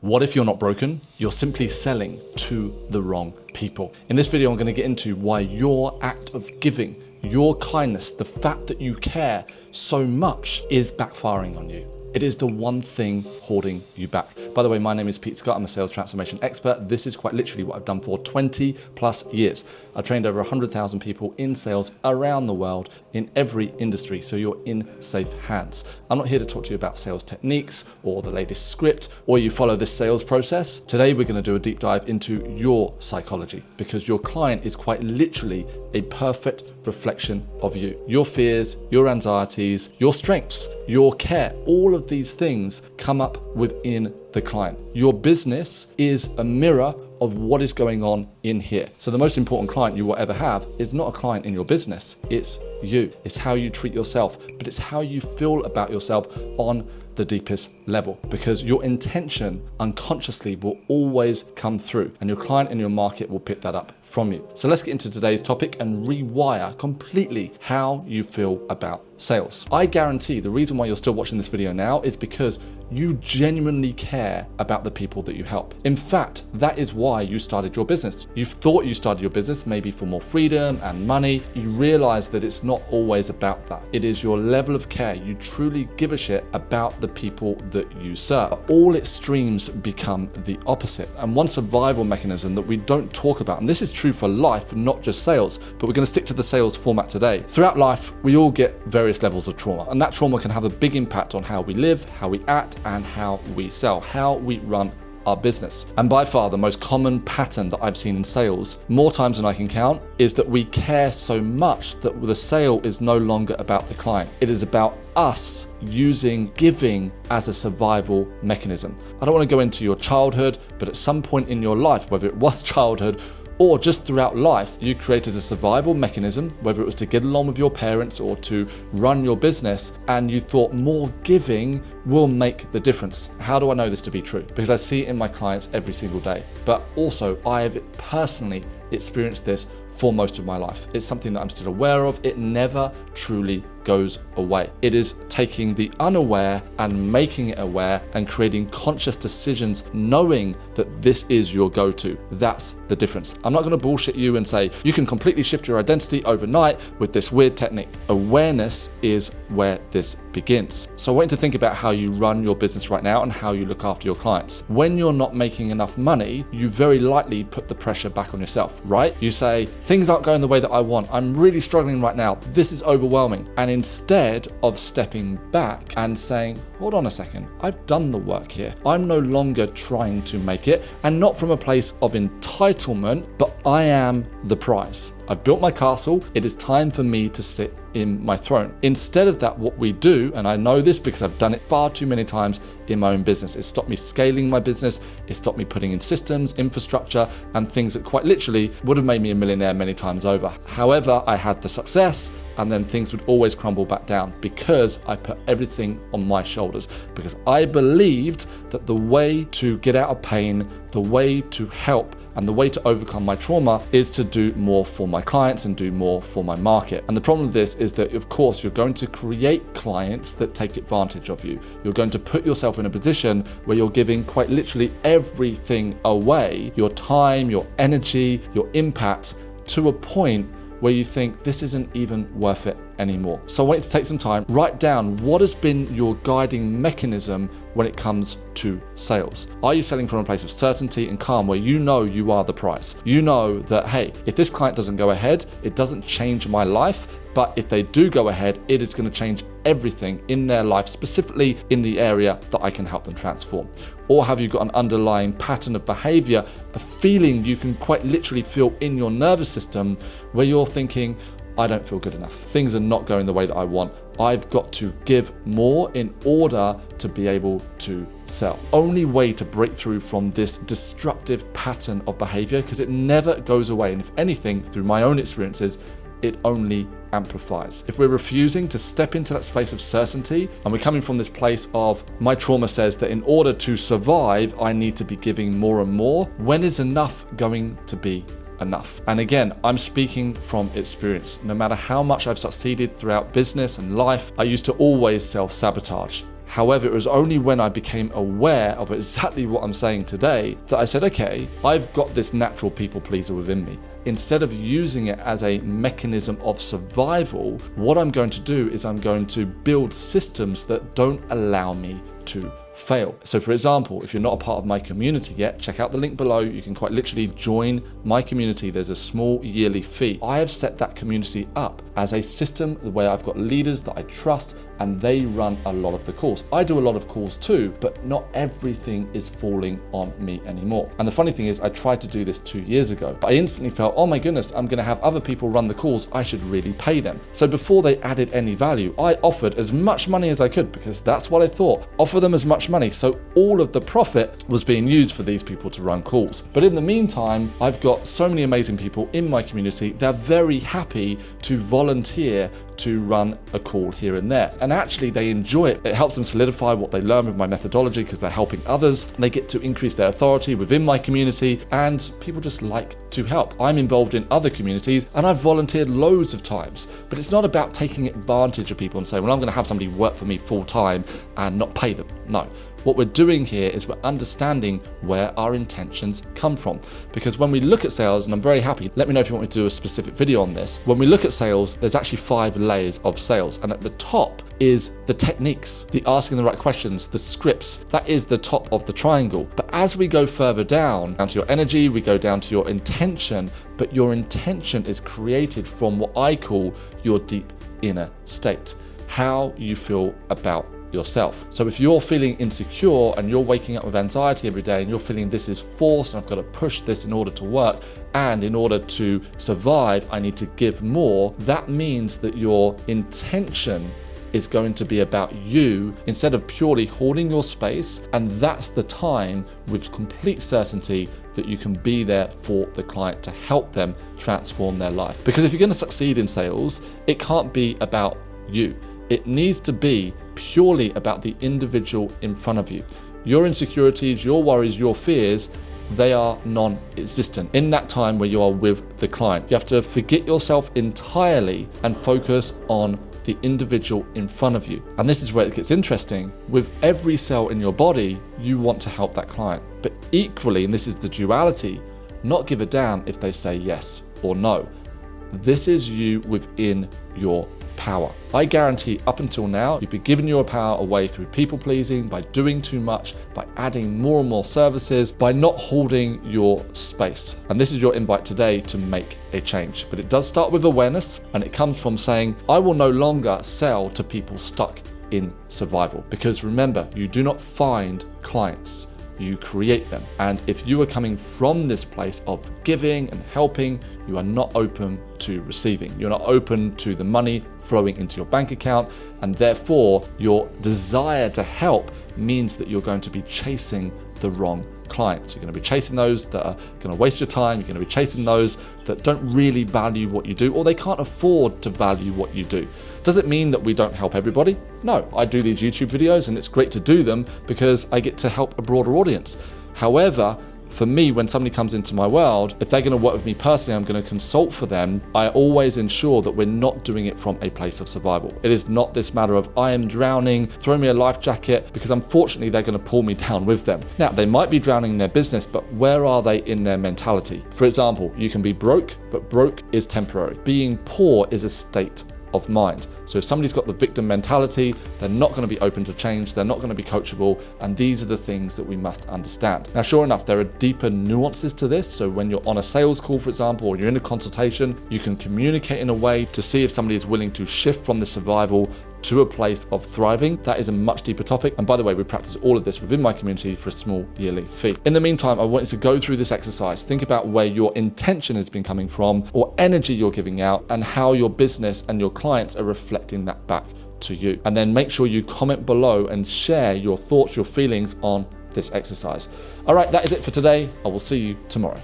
What if you're not broken? You're simply selling to the wrong people. In this video, I'm going to get into why your act of giving, your kindness, the fact that you care so much is backfiring on you. It is the one thing holding you back. By the way, my name is Pete Scott. I'm a sales transformation expert. This is quite literally what I've done for 20 plus years. I've trained over 100,000 people in sales around the world in every industry, so you're in safe hands. I'm not here to talk to you about sales techniques or the latest script or you follow this sales process. Today, we're going to do a deep dive into your psychology because your client is quite literally a perfect reflection of you. Your fears, your anxieties, your strengths, your care, all of these things come up within the client. Your business is a mirror of what is going on in here. So the most important client you will ever have is not a client in your business, it's you. It's how you treat yourself, but it's how you feel about yourself on the deepest level, because your intention unconsciously will always come through and your client and your market will pick that up from you. So let's get into today's topic and rewire completely how you feel about sales. I guarantee the reason why you're still watching this video now is because you genuinely care about the people that you help. In fact, that is why you started your business. You thought you started your business maybe for more freedom and money. You realize that it's not always about that. It is your level of care. You truly give a shit about the people that you serve. All extremes become the opposite. And one survival mechanism that we don't talk about, and this is true for life, not just sales, but we're going to stick to the sales format today. Throughout life, we all get various levels of trauma, and that trauma can have a big impact on how we live, how we act, and how we sell, how we run our business. And by far the most common pattern that I've seen in sales, more times than I can count, is that we care so much that the sale is no longer about the client. It is about us using giving as a survival mechanism. I don't want to go into your childhood, but at some point in your life, whether it was childhood or just throughout life, you created a survival mechanism, whether it was to get along with your parents or to run your business, and you thought more giving will make the difference. How do I know this to be true? Because I see it in my clients every single day, but also I've personally experienced this for most of my life. It's something that I'm still aware of. It never truly goes away. It is taking the unaware and making it aware and creating conscious decisions knowing that this is your go-to. That's the difference. I'm not going to bullshit you and say you can completely shift your identity overnight with this weird technique. Awareness is where this begins. So I want you to think about how you run your business right now and how you look after your clients. When you're not making enough money, you very likely put the pressure back on yourself, right? You say, things aren't going the way that I want. I'm really struggling right now. This is overwhelming. And instead of stepping back and saying, hold on a second, I've done the work here. I'm no longer trying to make it, and not from a place of entitlement, but I am the prize. I've built my castle. It is time for me to sit in my throne. Instead of that, what we do, and I know this because I've done it far too many times in my own business, it stopped me scaling my business, it stopped me putting in systems, infrastructure, and things that quite literally would have made me a millionaire many times over. However, I had the success, and then things would always crumble back down because I put everything on my shoulders, because I believed that the way to get out of pain, the way to help, and the way to overcome my trauma is to do more for my clients and do more for my market. And the problem with this is that, of course, you're going to create clients that take advantage of you. You're going to put yourself in a position where you're giving quite literally everything away, your time, your energy, your impact, to a point where you think this isn't even worth it anymore. So I want you to take some time, write down what has been your guiding mechanism when it comes to sales. Are you selling from a place of certainty and calm where you know you are the price? You know that, hey, if this client doesn't go ahead, it doesn't change my life, but if they do go ahead, it is going to change everything in their life, specifically in the area that I can help them transform? Or have you got an underlying pattern of behavior, a feeling you can quite literally feel in your nervous system where you're thinking, I don't feel good enough. Things are not going the way that I want. I've got to give more in order to be able to sell. Only way to break through from this destructive pattern of behavior, because it never goes away. And if anything, through my own experiences, it only amplifies. If we're refusing to step into that space of certainty, and we're coming from this place of, my trauma says that in order to survive, I need to be giving more and more, when is enough going to be enough? And again, I'm speaking from experience. No matter how much I've succeeded throughout business and life, I used to always self-sabotage. However, it was only when I became aware of exactly what I'm saying today that I said, okay, I've got this natural people pleaser within me. Instead of using it as a mechanism of survival, what I'm going to do is I'm going to build systems that don't allow me to fail. So for example, if you're not a part of my community yet, check out the link below. You can quite literally join my community. There's a small yearly fee. I have set that community up as a system where I've got leaders that I trust and they run a lot of the calls. I do a lot of calls too, but not everything is falling on me anymore. And the funny thing is, I tried to do this 2 years ago, but I instantly felt, oh my goodness, I'm gonna have other people run the calls. I should really pay them. So before they added any value, I offered as much money as I could because that's what I thought. Offer them as much money. So all of the profit was being used for these people to run calls. But in the meantime, I've got so many amazing people in my community. They're very happy to volunteer to run a call here and there. And actually they enjoy it. It helps them solidify what they learn with my methodology because they're helping others. They get to increase their authority within my community and people just like to help. I'm involved in other communities and I've volunteered loads of times, but it's not about taking advantage of people and saying, well, I'm going to have somebody work for me full time and not pay them. No. What we're doing here is we're understanding where our intentions come from. Because when we look at sales, and I'm very happy, let me know if you want me to do a specific video on this. When we look at sales, there's actually 5 layers of sales. And at the top is the techniques, the asking the right questions, the scripts. That is the top of the triangle. But as we go further down to your energy, we go down to your intention, but your intention is created from what I call your deep inner state, how you feel about yourself. So if you're feeling insecure and you're waking up with anxiety every day and you're feeling this is forced and I've got to push this in order to work and in order to survive I need to give more, that means that your intention is going to be about you instead of purely holding your space, and that's the time with complete certainty that you can be there for the client to help them transform their life. Because if you're going to succeed in sales, it can't be about you. It needs to be purely about the individual in front of you. Your insecurities, your worries, your fears, they are non-existent in that time where you are with the client. You have to forget yourself entirely and focus on the individual in front of you. And this is where it gets interesting. With every cell in your body, you want to help that client. But equally, and this is the duality, not give a damn if they say yes or no. This is you within your power. I guarantee up until now, you've been giving your power away through people pleasing, by doing too much, by adding more and more services, by not holding your space. And this is your invite today to make a change. But it does start with awareness, and it comes from saying, I will no longer sell to people stuck in survival. Because remember, you do not find clients, you create them. And if you are coming from this place of giving and helping, you are not open to receiving. You're not open to the money flowing into your bank account, and therefore your desire to help means that you're going to be chasing the wrong clients. You're going to be chasing those that are going to waste your time. You're going to be chasing those that don't really value what you do, or they can't afford to value what you do. Does it mean that we don't help everybody? No, I do these YouTube videos and it's great to do them because I get to help a broader audience. However, for me, when somebody comes into my world, if they're going to work with me personally, I'm going to consult for them. I always ensure that we're not doing it from a place of survival. It is not this matter of I am drowning, throw me a life jacket, because unfortunately they're going to pull me down with them. Now, they might be drowning in their business, but where are they in their mentality? For example, you can be broke, but broke is temporary. Being poor is a state of mind. So if somebody's got the victim mentality, they're not going to be open to change, they're not going to be coachable, and these are the things that we must understand. Now, sure enough, there are deeper nuances to this. So when you're on a sales call, for example, or you're in a consultation, you can communicate in a way to see if somebody is willing to shift from the survival to a place of thriving. That is a much deeper topic. And by the way, we practice all of this within my community for a small yearly fee. In the meantime, I want you to go through this exercise. Think about where your intention has been coming from, or energy you're giving out, and how your business and your clients are reflecting that back to you. And then make sure you comment below and share your thoughts, your feelings on this exercise. All right, that is it for today. I will see you tomorrow.